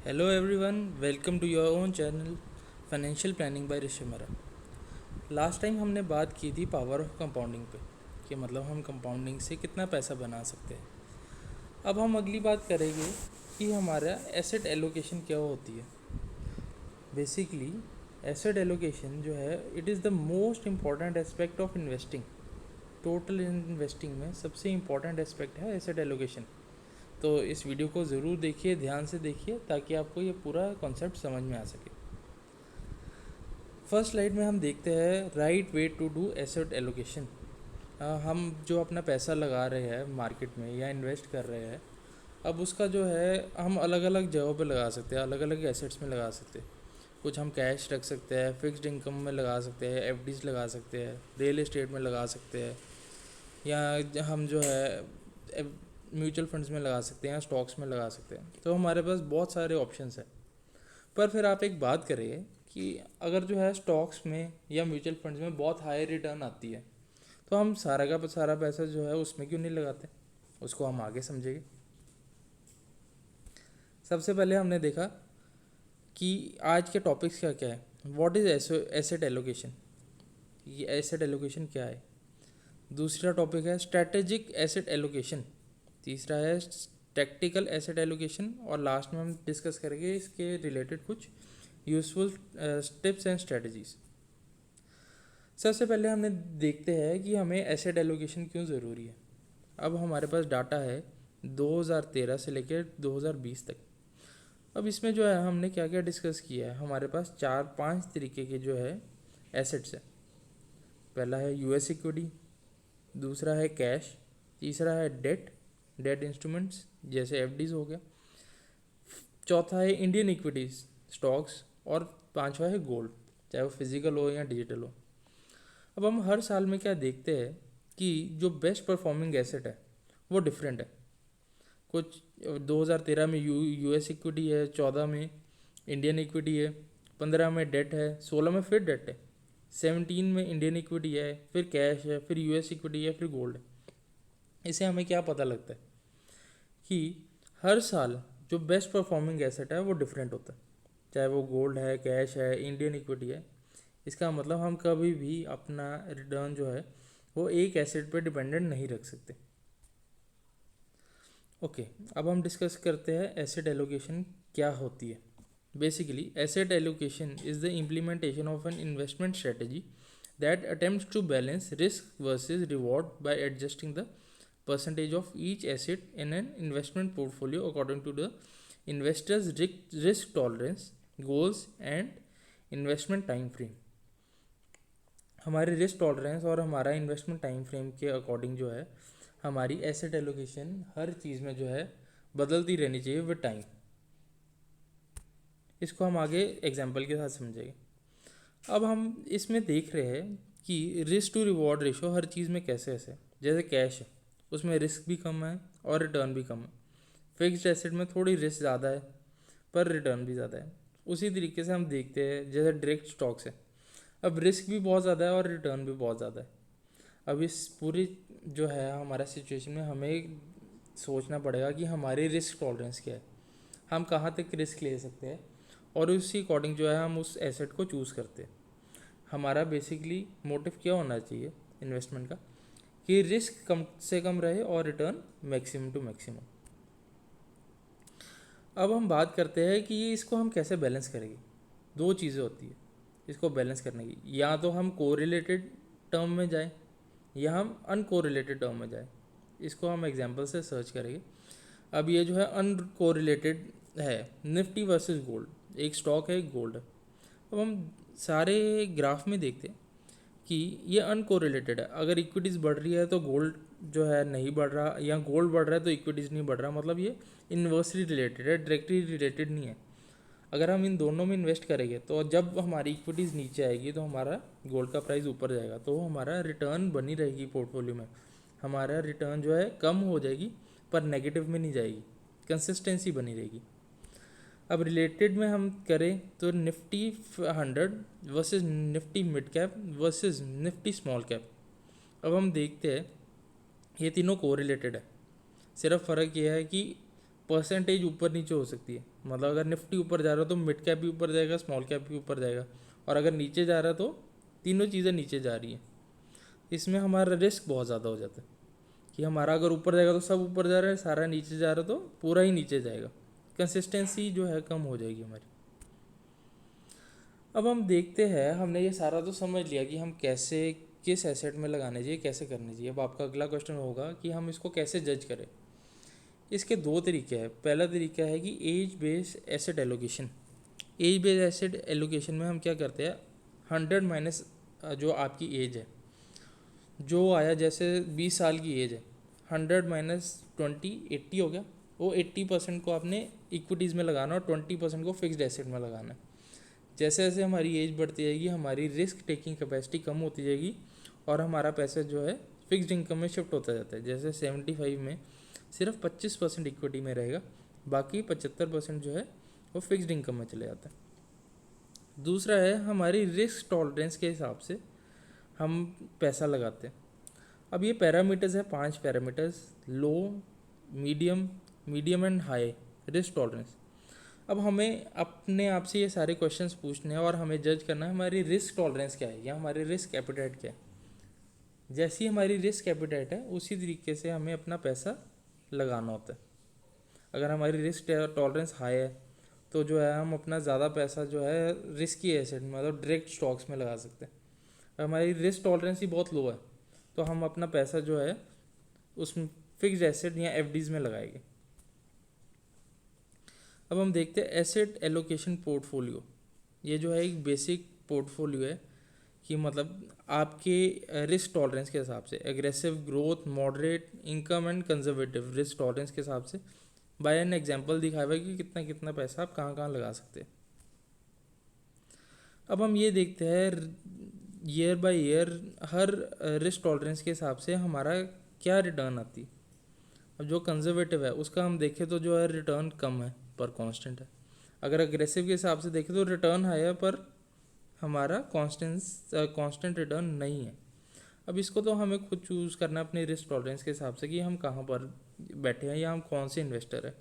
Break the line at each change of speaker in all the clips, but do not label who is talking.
Hello everyone, welcome to your own channel financial planning by Rishi मरा। Last time हमने बात की थी पावर ऑफ कंपाउंडिंग पे कि मतलब हम कंपाउंडिंग से कितना पैसा बना सकते हैं। अब हम अगली बात करेंगे कि हमारा एसेट एलोकेशन क्या होती है। बेसिकली एसेट एलोकेशन जो है it is the most important aspect of investing. Total investing में सबसे इम्पॉर्टेंट एस्पेक्ट है एसेट एलोकेशन। तो इस वीडियो को ज़रूर देखिए, ध्यान से देखिए ताकि आपको ये पूरा कॉन्सेप्ट समझ में आ सके। फर्स्ट स्लाइड में हम देखते हैं right way to do asset allocation. हम जो अपना पैसा लगा रहे हैं मार्केट में या इन्वेस्ट कर रहे हैं, अब उसका जो है हम अलग अलग जगहों पे लगा सकते हैं, अलग अलग एसेट्स में लगा सकते हैं। कुछ हम कैश रख सकते हैं, फिक्स्ड इनकम में लगा सकते हैं, एफडीज लगा सकते हैं, रियल एस्टेट में लगा सकते हैं, या हम जो है म्यूचुअल फंड्स में लगा सकते हैं या स्टॉक्स में लगा सकते हैं। तो हमारे पास बहुत सारे ऑप्शंस हैं। पर फिर आप एक बात करिए कि अगर जो है स्टॉक्स में या म्यूचुअल फंड्स में बहुत हाई रिटर्न आती है, तो हम सारा का सारा पैसा जो है उसमें क्यों नहीं लगाते। उसको हम आगे समझेंगे। सबसे पहले हमने देखा कि आज के टॉपिक्स क्या क्या है। व्हाट इज़ एसेट एलोकेशन, ये एसेट एलोकेशन क्या है। दूसरा टॉपिक है स्ट्रेटेजिक एसेट एलोकेशन। तीसरा है टैक्टिकल एसेट एलोकेशन। और लास्ट में हम डिस्कस करेंगे इसके रिलेटेड कुछ यूजफुल टिप्स एंड स्ट्रेटजीज। सबसे पहले हमने देखते हैं कि हमें एसेट एलोकेशन क्यों ज़रूरी है। अब हमारे पास डाटा है 2013 से लेकर 2020 तक। अब इसमें जो है हमने क्या क्या डिस्कस किया है, हमारे पास 4-5 तरीके के जो है एसेट्स है। पहला है यूएस इक्विटी, दूसरा है कैश, तीसरा है डेट, डेट इंस्ट्रूमेंट्स जैसे एफडीज हो गया, चौथा है इंडियन इक्विटीज स्टॉक्स, और पांचवा है गोल्ड, चाहे वो फिजिकल हो या डिजिटल हो। अब हम हर साल में क्या देखते हैं कि जो बेस्ट परफॉर्मिंग एसेट है वो डिफरेंट है। कुछ 2013 में यूएस इक्विटी है, 14 में इंडियन इक्विटी है, 15 में डेट है, 16 में फिर डेट है, 17 में इंडियन इक्विटी है, फिर कैश है, फिर यूएस इक्विटी है, फिर गोल्ड है। इससे हमें क्या पता लगता है कि हर साल जो बेस्ट परफॉर्मिंग एसेट है वो डिफरेंट होता है, चाहे वो गोल्ड है, कैश है, इंडियन इक्विटी है। इसका मतलब हम कभी भी अपना रिटर्न जो है वो एक एसेट पे डिपेंडेंट नहीं रख सकते। ओके, अब हम डिस्कस करते हैं एसेट एलोकेशन क्या होती है। Basically asset allocation is the implementation of an investment strategy that attempts to balance risk versus reward by adjusting the percentage of each asset in an investment portfolio according to the investor's risk tolerance, goals and investment time frame। हमारे risk tolerance और हमारा investment time frame के according जो है हमारी asset allocation हर चीज़ में जो है बदलती रहनी चाहिए विद टाइम। इसको हम आगे एग्जांपल के साथ समझेंगे। अब हम इसमें देख रहे हैं कि रिस्क टू रिवॉर्ड रेशो हर चीज़ में कैसे ऐसे, जैसे कैश है उसमें रिस्क भी कम है और रिटर्न भी कम है। फिक्स्ड एसेट में थोड़ी रिस्क ज़्यादा है पर रिटर्न भी ज़्यादा है। उसी तरीके से हम देखते हैं जैसे डायरेक्ट स्टॉक्स है, अब रिस्क भी बहुत ज़्यादा है और रिटर्न भी बहुत ज़्यादा है। अब इस पूरी जो है हमारा सिचुएशन में हमें सोचना पड़ेगा कि हमारी रिस्क टॉलरेंस क्या है, हम कहाँ तक रिस्क ले सकते हैं, और उसी अकॉर्डिंग जो है हम उस एसेट को चूज़ करते हैं। हमारा बेसिकली मोटिव क्या होना चाहिए इन्वेस्टमेंट का कि रिस्क कम से कम रहे और रिटर्न मैक्सिमम टू मैक्सिमम। अब हम बात करते हैं कि ये इसको हम कैसे बैलेंस करेंगे। दो चीज़ें होती है इसको बैलेंस करने की, या तो हम कोरिलेटेड टर्म में जाएं या हम अनकोरिलेटेड टर्म में जाएं। इसको हम एग्जांपल से सर्च करेंगे। अब ये जो है अनकोरिलेटेड है, निफ्टी वर्सेस गोल्ड, एक स्टॉक है एक गोल्ड है। अब हम सारे ग्राफ में देखते हैं कि ये अनकोरिलेटेड है। अगर इक्विटीज़ बढ़ रही है तो गोल्ड जो है नहीं बढ़ रहा, या गोल्ड बढ़ रहा है तो इक्विटीज़ नहीं बढ़ रहा, मतलब ये इन्वर्सली रिलेटेड है, डायरेक्टली रिलेटेड नहीं है। अगर हम इन दोनों में इन्वेस्ट करेंगे तो जब हमारी इक्विटीज़ नीचे आएगी तो हमारा गोल्ड का प्राइस ऊपर जाएगा, तो हमारा रिटर्न बनी रहेगी पोर्टफोलियो में। हमारा रिटर्न जो है कम हो जाएगी पर नेगेटिव में नहीं जाएगी, कंसिस्टेंसी बनी रहेगी। अब रिलेटेड में हम करें तो Nifty 100 versus Nifty mid cap versus Nifty small cap. अब हम देखते हैं ये तीनों कोरिलेटेड है, सिर्फ फ़र्क ये है कि परसेंटेज ऊपर नीचे हो सकती है। मतलब अगर निफ्टी ऊपर जा रहा है तो मिड कैप भी ऊपर जाएगा, स्मॉल कैप भी ऊपर जाएगा, और अगर नीचे जा रहा है तो तीनों चीज़ें नीचे जा रही हैं। इसमें हमारा रिस्क बहुत ज़्यादा हो जाता है कि हमारा अगर ऊपर जाएगा तो सब ऊपर जा रहा है, सारा नीचे जा रहा है तो पूरा ही नीचे जाएगा। कंसिस्टेंसी जो है कम हो जाएगी हमारी। अब हम देखते हैं, हमने ये सारा तो समझ लिया कि हम कैसे किस एसेट में लगाने चाहिए, कैसे करने चाहिए। अब आपका अगला क्वेश्चन होगा कि हम इसको कैसे जज करें। इसके दो तरीके हैं। पहला तरीका है कि age based asset allocation. Age based asset allocation में हम क्या करते हैं, 100 माइनस जो आपकी एज है, जो आया जैसे 20 साल की एज है, 100 माइनस 20 80 हो गया। वो 80% को आपने इक्विटीज़ में लगाना और 20% को फिक्स्ड एसेट में लगाना है। जैसे जैसे हमारी एज बढ़ती जाएगी हमारी रिस्क टेकिंग कैपेसिटी कम होती जाएगी और हमारा पैसा जो है फिक्स्ड इनकम में शिफ्ट होता जाता है। जैसे 75 में सिर्फ 25% इक्विटी में रहेगा, बाकी 75% जो है वो फिक्स्ड इनकम में चले जाता है। दूसरा है हमारी रिस्क टॉलरेंस के हिसाब से हम पैसा लगाते हैं। अब ये पैरामीटर्स है 5 parameters: low, medium, medium and high risk tolerance. अब हमें अपने आप से ये सारे क्वेश्चंस पूछने हैं और हमें जज करना है हमारी रिस्क टॉलरेंस क्या है या हमारी रिस्क एपिटाइट क्या है। जैसी हमारी रिस्क एपिटाइट है उसी तरीके से हमें अपना पैसा लगाना होता है। अगर हमारी रिस्क टॉलरेंस हाई है तो जो है हम अपना ज़्यादा पैसा जो है रिस्की एसेट मतलब डायरेक्ट स्टॉक्स में लगा सकते हैं। अगर हमारी रिस्क टॉलरेंस ही बहुत लो है तो हम अपना पैसा जो है उसमें फिक्स्ड एसेट या एफडीज़ में लगाएंगे। अब हम देखते हैं एसेट एलोकेशन पोर्टफोलियो। ये जो है एक बेसिक पोर्टफोलियो है कि मतलब आपके रिस्क टॉलरेंस के हिसाब से aggressive growth, moderate, income and conservative risk tolerance के हिसाब से बाय एन एग्जांपल दिखाया हुआ है कि कितना कितना पैसा आप कहाँ कहाँ लगा सकते हैं। अब हम ये देखते हैं year by year her risk tolerance के हिसाब से हमारा क्या रिटर्न आती है। अब जो कंजर्वेटिव है उसका हम देखें तो जो है रिटर्न कम है पर कांस्टेंट है। अगर अग्रेसिव के हिसाब से देखें तो रिटर्न हाई है पर हमारा कांस्टेंट रिटर्न नहीं है। अब इसको तो हमें खुद चूज़ करना है अपने रिस्क टॉलरेंस के हिसाब से कि हम कहाँ पर बैठे हैं या हम कौन से इन्वेस्टर है।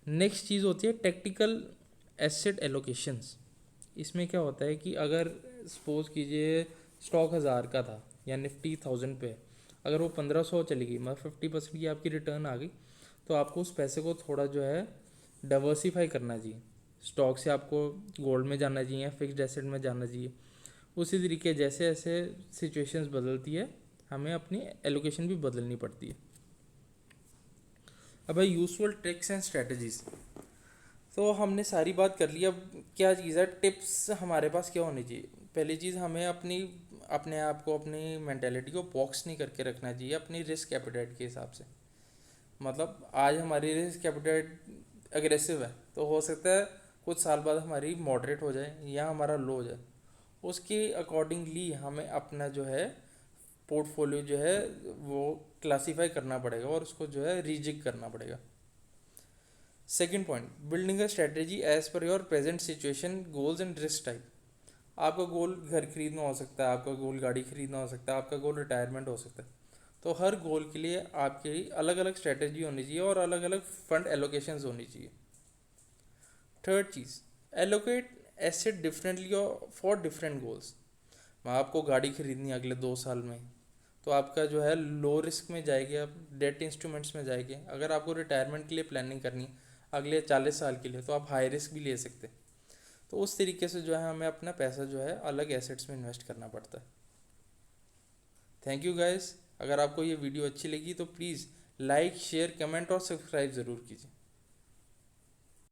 नेक्स्ट चीज़ होती है टेक्टिकल एसेट एलोकेशंस। इसमें क्या होता है कि अगर सपोज कीजिए स्टॉक 1000 का था या निफ्टी 1000 पे है, अगर वो 1500 चली गई मतलब 50% की आपकी रिटर्न आ गई तो आपको उस पैसे को थोड़ा जो है डाइवर्सिफाई करना चाहिए। स्टॉक से आपको गोल्ड में जाना चाहिए या फिक्स्ड एसेट में जाना चाहिए। उसी तरीके जैसे जैसे सिचुएशंस बदलती है हमें अपनी एलोकेशन भी बदलनी पड़ती है। अब भाई यूजफुल ट्रिक्स एंड स्ट्रेटजीज तो हमने सारी बात कर ली। अब क्या चीज़ है, टिप्स हमारे पास क्या होनी चाहिए। पहली चीज़ हमें अपने आप को अपनी मैंटेलिटी को बॉक्स नहीं करके रखना चाहिए अपनी रिस्क एपिटाइट के हिसाब से। मतलब आज हमारी रिस्क कैपिटल एग्रेसिव है तो हो सकता है कुछ साल बाद हमारी मॉडरेट हो जाए या हमारा लो हो जाए। उसके अकॉर्डिंगली हमें अपना जो है पोर्टफोलियो जो है वो क्लासीफाई करना पड़ेगा और उसको जो है रीजिग करना पड़ेगा। Second point, building a strategy as per your present situation, goals and risk type. आपका गोल घर खरीदना हो सकता है, आपका गोल गाड़ी खरीदना हो सकता है, आपका गोल रिटायरमेंट हो सकता है। तो हर गोल के लिए आपकी अलग अलग स्ट्रेटेजी होनी चाहिए और अलग अलग फंड एलोकेशंस होनी चाहिए। Third cheese, allocate asset differently for different goals. आपको गाड़ी खरीदनी है अगले 2 साल में तो आपका जो है लो रिस्क में जाएगी, आप डेट इंस्ट्रूमेंट्स में जाएंगे। अगर आपको रिटायरमेंट के लिए प्लानिंग करनी है अगले 40 साल के लिए तो आप हाई रिस्क भी ले सकते हैं। तो उस तरीके से जो है हमें अपना पैसा जो है अलग एसेट्स में इन्वेस्ट करना पड़ता है। Thank you guys. अगर आपको ये वीडियो अच्छी लगी तो प्लीज़ लाइक, शेयर, कमेंट और सब्सक्राइब ज़रूर कीजिए।